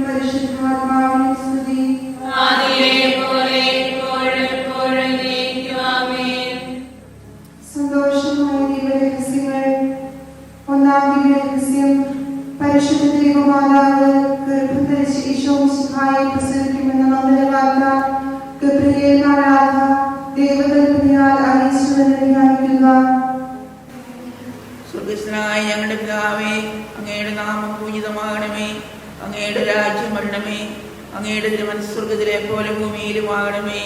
പരിശുദ്ധാത്മാവിനും സ്തുതി. സന്തോഷമായ ദൈവരഹസ്യങ്ങൾ. ഒന്നാം ദിവ്യരഹസ്യം, പരിശുദ്ധ ദൈവമാതാവ് ഗർഭം ധരിച്ച് ഈശോ മിശിഹായെ പ്രസവിക്കുമെന്ന മംഗളവാർത്ത ഗബ്രിയേൽ മാലാഖ ദൈവകൽപ്പനയാൽ അറിയിച്ചുവെന്ന് ധ്യാനിക്കുക. സ്വർഗ്ഗസ്ഥനായ ഞങ്ങളുടെ പിതാവേ, അങ്ങയുടെ നാമം പൂജിതമാകണമേ. അങ്ങയുടെ രാജ്യം വരണമേ. അങ്ങയുടെ തിരുമനസ്സ് സ്വർഗ്ഗത്തിലെ പോലെ ഭൂമിയിലും ആകണമേ.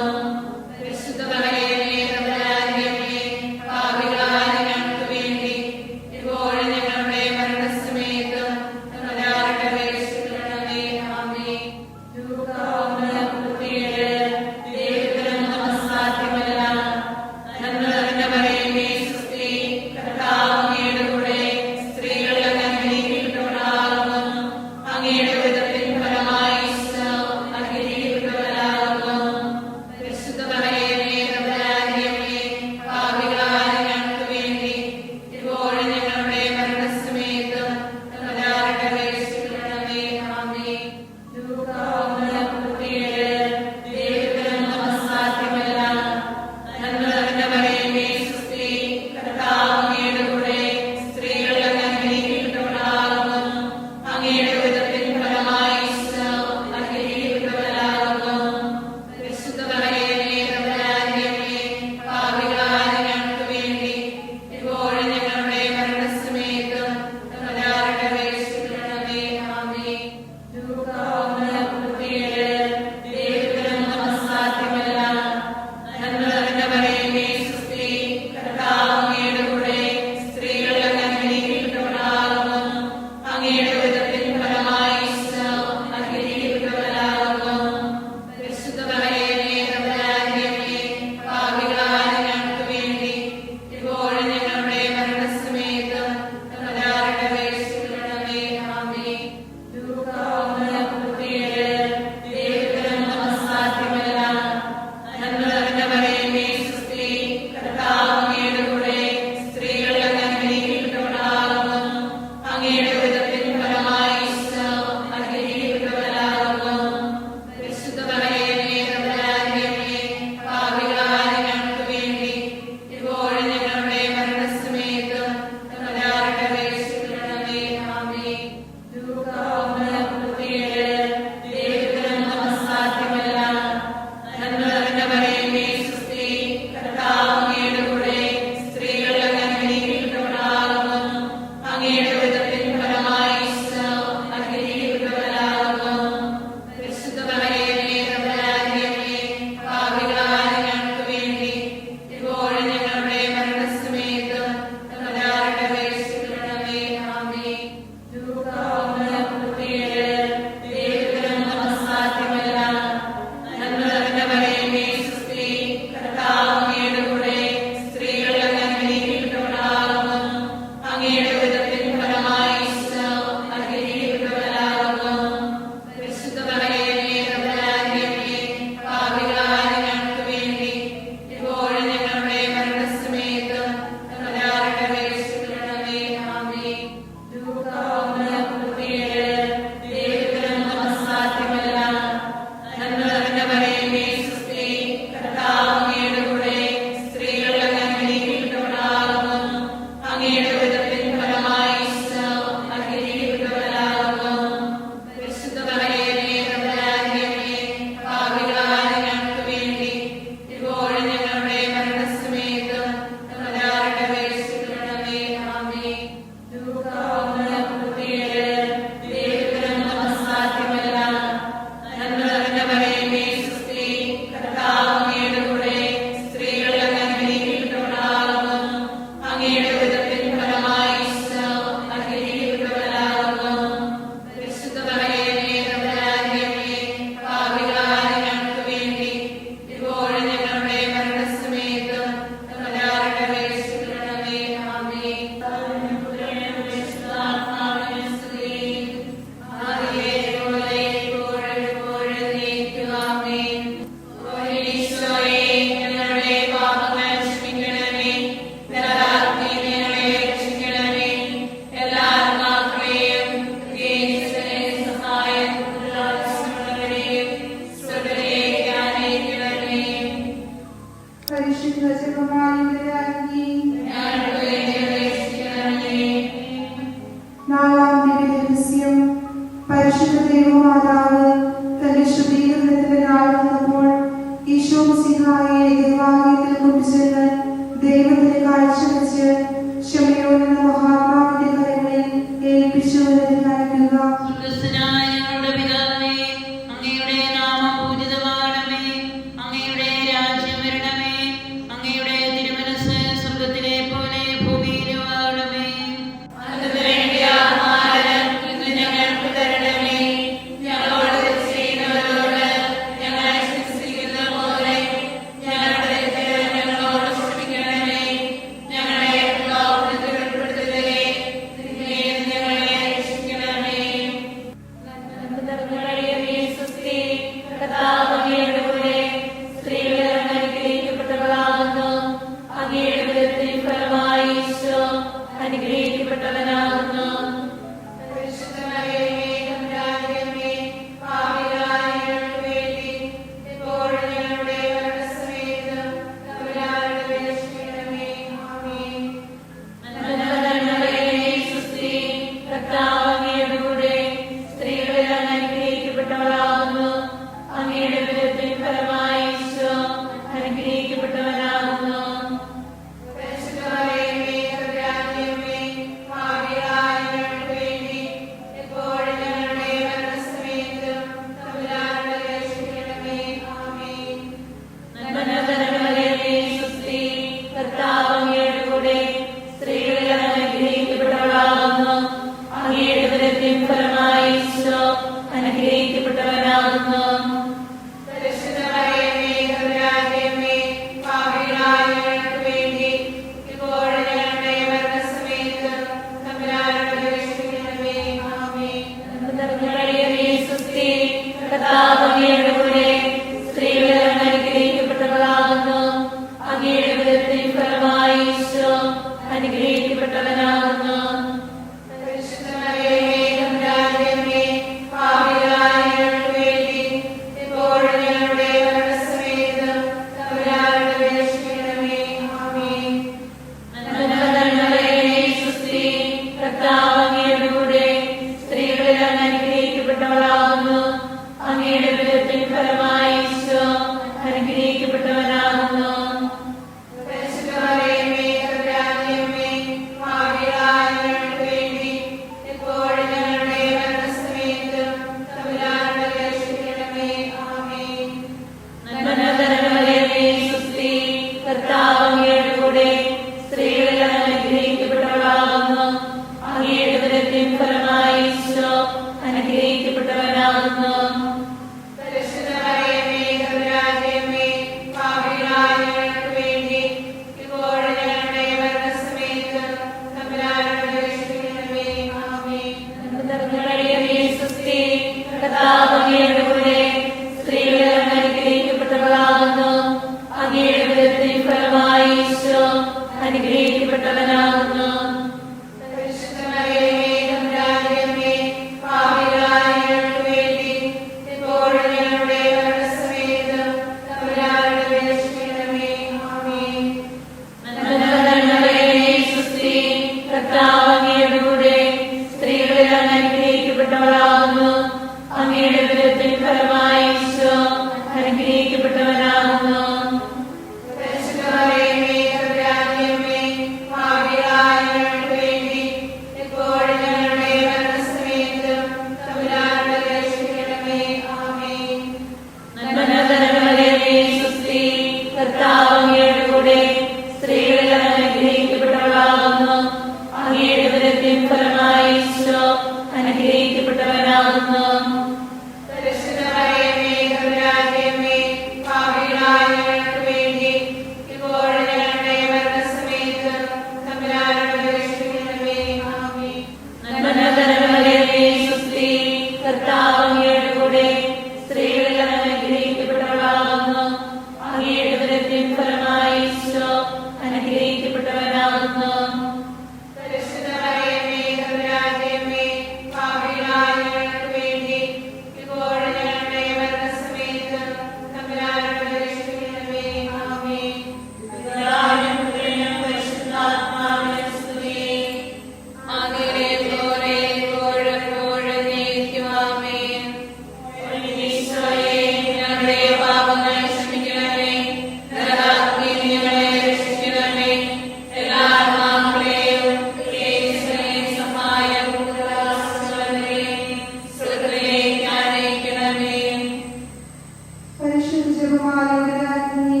പരിശുദ്ധ ജപമാലയുടെ രാജ്ഞി,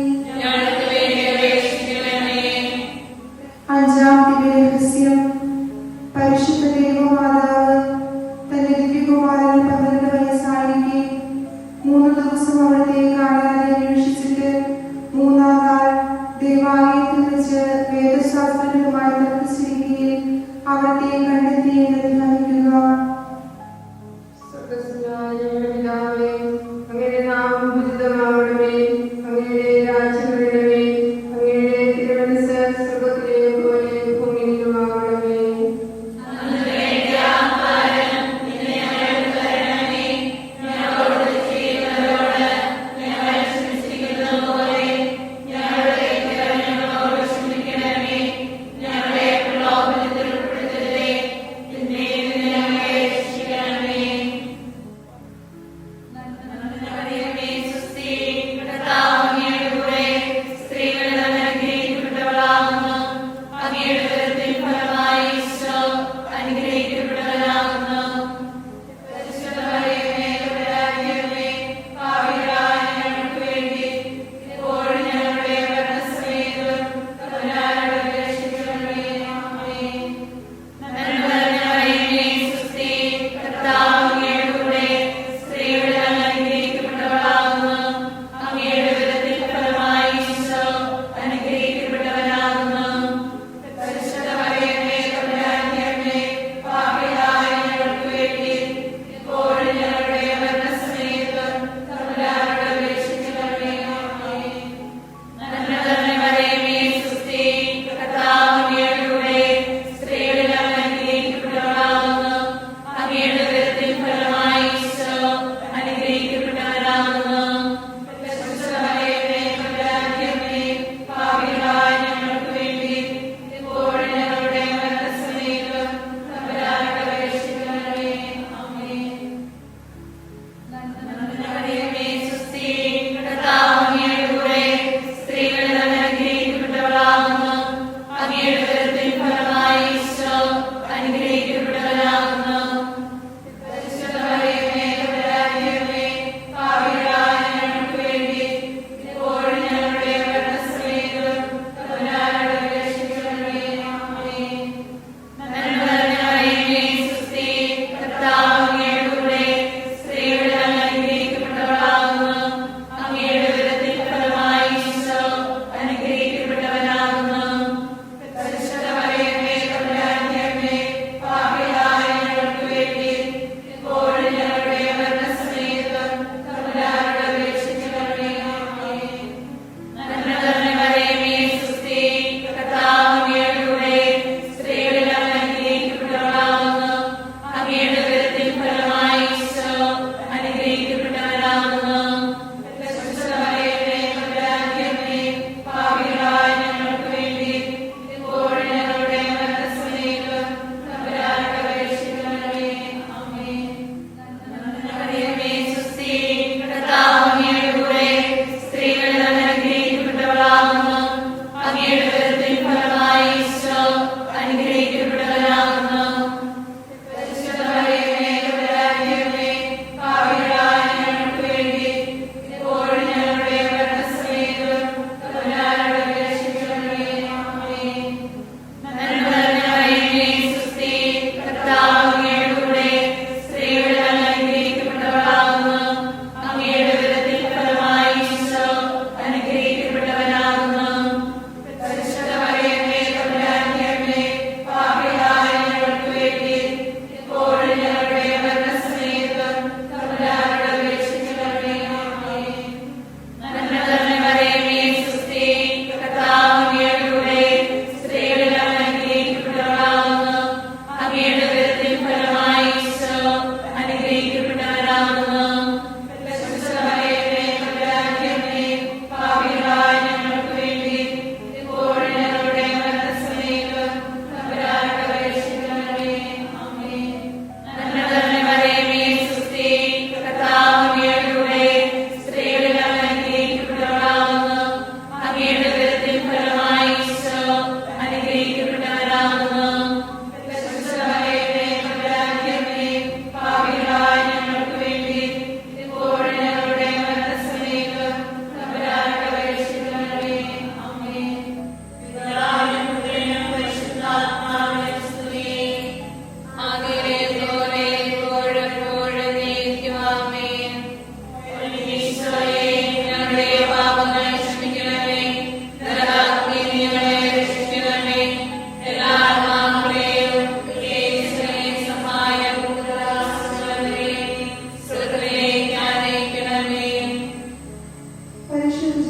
അഞ്ചാം ദിവ്യരഹസ്യം. പരിശുദ്ധ ദൈവമാതാവ് തന്റെ ദിവ്യകുമാരന് 12 വയസ്സായിരിക്കെ 3 ദിവസം അവിടത്തെ കാണാതെ അന്വേഷിച്ചിട്ട് 3-ാം നാൾ ദേവാലയത്തിൽ വെച്ച് വേദശാസ്ത്രങ്ങളുമായി തർക്കിച്ചിരിക്കുകയും അവിടത്തെ കണ്ടെത്തി എന്ന് ധ്യാനിക്കുക. അങ്ങയുടെ നാമം പൂജിതമാകണമേ, അങ്ങയുടെ രാജ്യം വരണമേ, അങ്ങയുടെ തിരുമനസ്സ് സ്വർഗ്ഗത്തിലെ പോലെ ഭൂമിയിലുമാകണമേ. ഞങ്ങളോട് ചെയ്യുന്നവരോട് ഞങ്ങൾ ക്ഷമിച്ചിരിക്കുന്നു.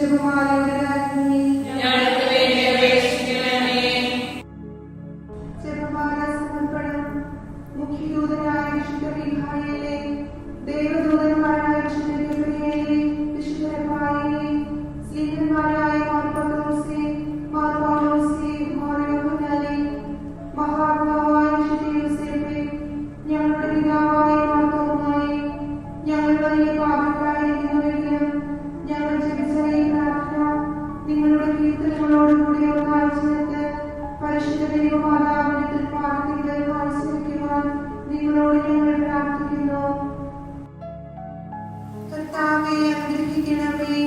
ജപമാലയുടെ രാജ്ഞി, ഞങ്ങൾക്ക് വേണ്ടി അപേക്ഷിക്കണമേ. ജപമാല സമർപ്പണം. മുഖ്യദൂതനായ വിശുദ്ധ മിഖായേലേ, ദേവദൂതന്മാരായ വിശുദ്ധ ഗബ്രിയേലേ, വിശുദ്ധ റഫായേലേ, സ്ലീഹന്മാരായ മാർ പത്രോസേ, മാർ പൗലോസേ, മാർ യോഹന്നാനേ, മഹാത്മാവായ വിശുദ്ധ യോസേപ്പേ, ഞങ്ങളുടെ പിതാവായ മാർ തോമായേ, ഞങ്ങൾ വലിയ പാപികളായിരിക്കുന്നുവെങ്കിലും ഞങ്ങൾ ജപിച്ച ഈ പ്രാർത്ഥന നിങ്ങളുടെ കീർത്തനങ്ങളോടുകൂടി ഒന്നായി ചേർത്ത് പരിശുദ്ധ ദൈവമാതാവിന്റെ തൃപ്പാദത്തിൽ കാഴ്ചവെക്കുവാൻ നിങ്ങളോട് ഞങ്ങൾ പ്രാർത്ഥിക്കുന്നു. കർത്താവേ അനുഗ്രഹിക്കണമേ,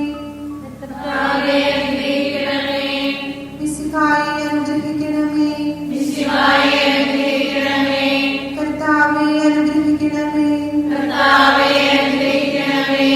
കർത്താവേ അനുഗ്രഹിക്കണമേ. മിശിഹായെ അനുഗ്രഹിക്കണമേ, മിശിഹായെ അനുഗ്രഹിക്കണമേ. കർത്താവേ അനുഗ്രഹിക്കണമേ, കർത്താവേ അനുഗ്രഹിക്കണമേ.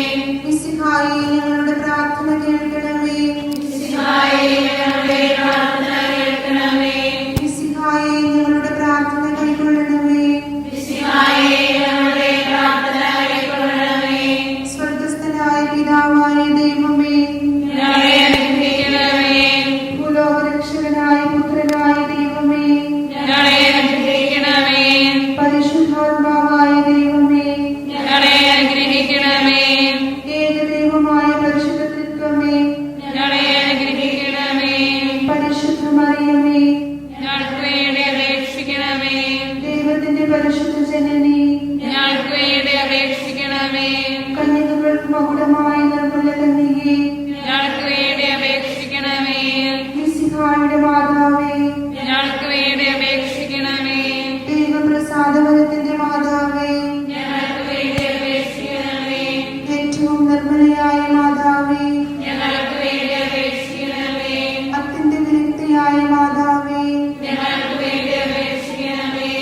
മിശിഹായെ ഞങ്ങളുടെ പ്രാർത്ഥന കേൾക്കണമേ, മിശിഹായെ ഞങ്ങളുടെ പ്രാർത്ഥന കേൾക്കണമേ. മിശിഹായെ ഞങ്ങളുടെ പ്രാർത്ഥന കൈക്കൊള്ളണമേ, മിശിഹായെ ഞങ്ങളുടെ പ്രാർത്ഥന കൈക്കൊള്ളണമേ. സ്വർഗ്ഗസ്ഥനായ പിതാവായ ദൈവമേ, ഞങ്ങളെ അനുഗ്രഹിക്കണമേ. ഭൂലോകരക്ഷകനായ പുത്രനായ ദൈവമേ, ഞങ്ങളെ അനുഗ്രഹിക്കണമേ. പരിശുദ്ധാത്മാവായ ദൈവമേ, ഞങ്ങളെ അനുഗ്രഹിക്കണമേ. ഏകദൈവമായ പരിശുദ്ധ തൃത്വമേ, ഞങ്ങളെ അനുഗ്രഹിക്കണമേ. പരിശുദ്ധ മറിയമേ, ഞങ്ങൾക്ക് വേണ്ടി അപേക്ഷിക്കണമേ. ദൈവത്തിന്റെ പരിശുദ്ധ ജനനി, ഞങ്ങൾക്ക് വേണ്ടി അപേക്ഷിക്കണമേ. കന്യകകൾക്ക് മകുടമായ നിർമ്മല കന്യകേ, ഞങ്ങൾക്ക് വേണ്ടി അപേക്ഷിക്കണമേ. മിശിഹായുടെ മാതാവേ, ഞങ്ങൾക്ക് വേണ്ടി അപേക്ഷിക്കണമേ. ദൈവപ്രസാദവരത്തിന്റെ മാതാവേ, ഞങ്ങൾക്ക് വേണ്ടി അപേക്ഷിക്കണമേ. ഏറ്റവും നിർമ്മലയായ മാതാവേ, ഞങ്ങൾക്ക് വേണ്ടി അപേക്ഷിക്കണമേ. അത്യന്ത വിരക്തിയായ മാതാവേ, ഞങ്ങൾക്ക് വേണ്ടി അപേക്ഷിക്കണമേ.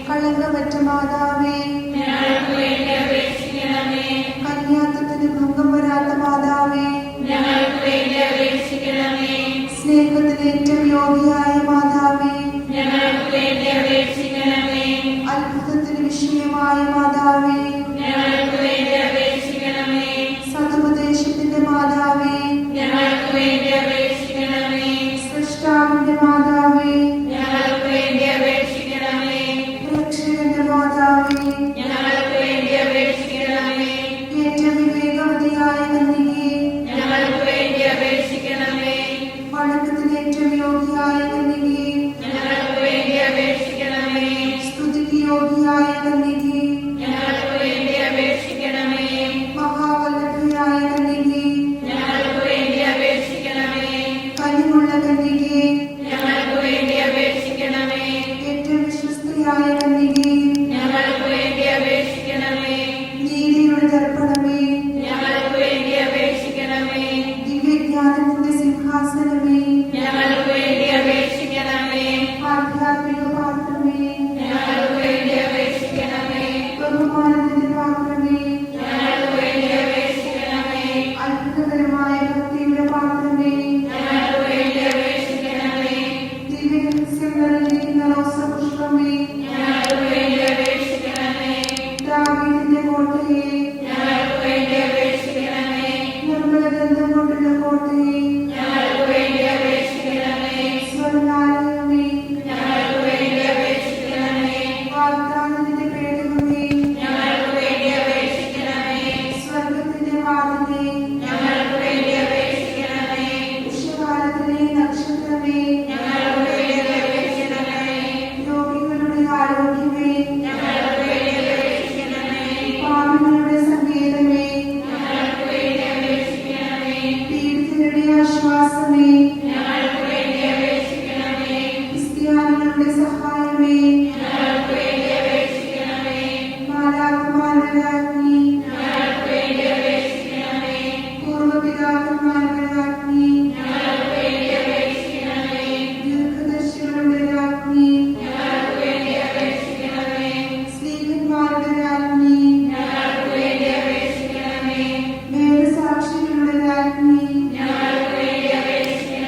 കളങ്കമറ്റ മാതാവേ, ഞങ്ങൾക്ക് വേണ്ടി അപേക്ഷിക്കണമേ. കന്യാത്വത്തിന് ഭംഗം വരാത്ത മാതാവേ, ഞങ്ങൾക്ക് വേണ്ടി അപേക്ഷിക്കണമേ. സ്നേഹത്തിന് ഏറ്റവും യോഗ്യയായ മാതാവേ, ഞങ്ങൾക്ക് വേണ്ടി അപേക്ഷിക്കണമേ. അത്ഭുതത്തിന് വിഷയമായ മാതാവേ, ഞങ്ങൾക്ക് വേണ്ടി അപേക്ഷിക്കണമേ. സതുപദേശത്തിന്റെ മാതാവേ, ഞങ്ങൾക്ക് വേണ്ടി അപേക്ഷിക്കണമേ. സൃഷ്ടാവിന്റെ മാതാവേ, ഞങ്ങൾക്ക് വേണ്ടി അപേക്ഷിക്കണമേ. രക്ഷകന്റെ മാതാവേ, ഞങ്ങൾക്ക് വേണ്ടി അപേക്ഷിക്കണമേ. ഏറ്റവും വിവേകവതിയായ കന്യകേ, ഞങ്ങൾക്ക് വേണ്ടി അപേക്ഷിക്കണമേ. വണക്കത്തിന് ഏറ്റവും യോഗ്യയായ കന്യകേ, ഞങ്ങൾക്ക് വേണ്ടി അപേക്ഷിക്കണമേ. സ്തുതിക്ക് യോഗ്യയായ കന്യകേ, ഞങ്ങൾക്ക് വേണ്ടി അപേക്ഷിക്കണമേ. മഹാവല്ലഭയായ കന്യകേ, ഞങ്ങൾക്ക് വേണ്ടി അപേക്ഷിക്കണമേ. കനിവുള്ള കന്യകേ, ഞങ്ങൾക്ക് വേണ്ടി അപേക്ഷിക്കണമേ. ഏറ്റവും വിശ്വസ്തയായ കന്യകേ, ഞങ്ങൾക്ക് വേണ്ടി അപേക്ഷിക്കണമേ. നീതിയുടെ ദർപ്പണമേ, ഞങ്ങൾക്ക് വേണ്ടി അപേക്ഷിക്കണമേ. ദിവ്യജ്ഞാനത്തിന്റെ സിംഹാസനമേ, ഞങ്ങൾക്ക് വേണ്ടി അപേക്ഷിക്കണമേ. ആധ്യാത്മിക പാത്രമേ, ഞങ്ങൾക്ക് വേണ്ടി അപേക്ഷിക്കണമേ. ബഹുമാനത്തിന്റെ പാത്രമേ, ഞങ്ങൾക്ക് വേണ്ടി അപേക്ഷിക്കണമേ. അത്ഭുതകരമായ ഭക്തിയുടെ പാത്രമേ, ഞങ്ങൾക്ക് വേണ്ടി അപേക്ഷിക്കണമേ. ദിവ്യരഹസ്യം നിറഞ്ഞിരിക്കുന്ന റോസപുഷ്പമേ, ഞങ്ങൾക്ക് വേണ്ടി അപേക്ഷിക്കണമേ. ദാവീദിന്റെ കോട്ടയെ, ഞങ്ങൾക്ക് വേണ്ടി അപേക്ഷിക്കണമേ. നിർമ്മലഗന്ധം കൊണ്ടുള്ള കോട്ടയെ, ഞങ്ങൾക്ക് വേണ്ടി അപേക്ഷിക്കണമേ. സ്വർണ്ണാലയമേ, ഞങ്ങൾക്ക് വേണ്ടി അപേക്ഷിക്കണമേ. വാഗ്ദാനത്തിന്റെ പേടകമേ, ഞങ്ങൾക്ക് വേണ്ടി അപേക്ഷിക്കണമേ. സ്വർഗത്തിന്റെ വാതിലേ, ഞങ്ങൾക്ക് വേണ്ടി അപേക്ഷിക്കണമേ. ഉഷകാലത്തിലെ നക്ഷത്രമേ, ഞങ്ങൾക്ക് വേണ്ടി അപേക്ഷിക്കണമേ. രോഗികളുടെ ആരോഗ്യമേ, ഞങ്ങൾക്ക് വേണ്ടി അപേക്ഷിക്കണമേ. പാപികളുടെ സങ്കേതമേ, ഞങ്ങൾക്ക് വേണ്ടി അപേക്ഷിക്കണമേ. പീഡിതരുടെ ആശ്വാസമേ, ഞങ്ങൾക്ക് വേണ്ടി അപേക്ഷിക്കണമേ. ക്രിസ്ത്യാനികളുടെ സഹായമേ, ഞങ്ങൾക്ക് വേണ്ടി അപേക്ഷിക്കണമേ. മാലാഖമാരുടെ രാജ്ഞി, ഞങ്ങൾക്ക് വേണ്ടി അപേക്ഷിക്കണമേ. പൂർവ്വപിതാക്കന്മാരുടെ രാജ്ഞി, ഞങ്ങൾക്ക് വേണ്ടി അപേക്ഷിക്കണമേ. ദീർഘദർശികളുടെ രാജ്ഞി, ഞങ്ങൾക്ക് വേണ്ടി അപേക്ഷിക്കണമേ. സ്ലീഹന്മാരുടെ രാജ്ഞി, ഞങ്ങൾക്ക് വേണ്ടി അപേക്ഷിക്കണമേ. വേദസാക്ഷികളുടെ രാജ്ഞി, ഞങ്ങൾക്ക് വേണ്ടി അപേക്ഷിക്കണമേ.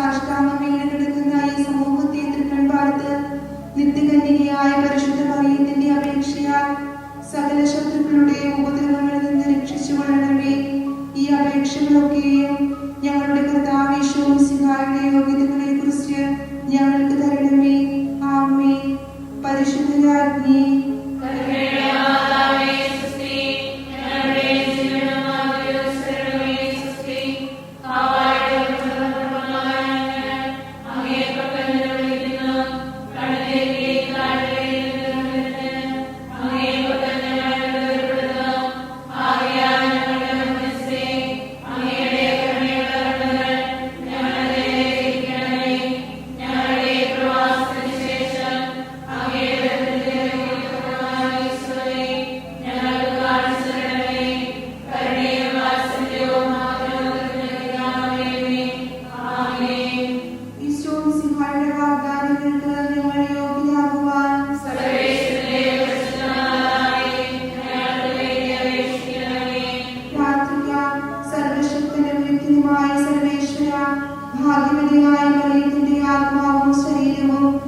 സാഷ്ടാംഗം വീണ് കിടക്കുന്ന ഈ സമൂഹത്തെ തൃക്കൺ പാർത്ത് നിത്യകന്യകയായ പരിശുദ്ധ മറിയത്തിന്റെ അപേക്ഷയാൽ സകല ശത്രുക്കളുടെയും ഉപദ്രവങ്ങളിൽ നിന്ന് രക്ഷിച്ചുകൊള്ളണമേ. ഈ അപേക്ഷകളൊക്കെയും ഞങ്ങളുടെ കർത്താവ് യേശുമിശിഹായുടെ യോഗ്യതകളെ കുറിച്ച് ഞങ്ങൾക്ക് തരണമേ. ആമേൻ. പരിശുദ്ധ രാജ്ഞി, ഭാഗ്യവതിയായ മറിയത്തിന്റെ ആത്മാവും ശരീരവും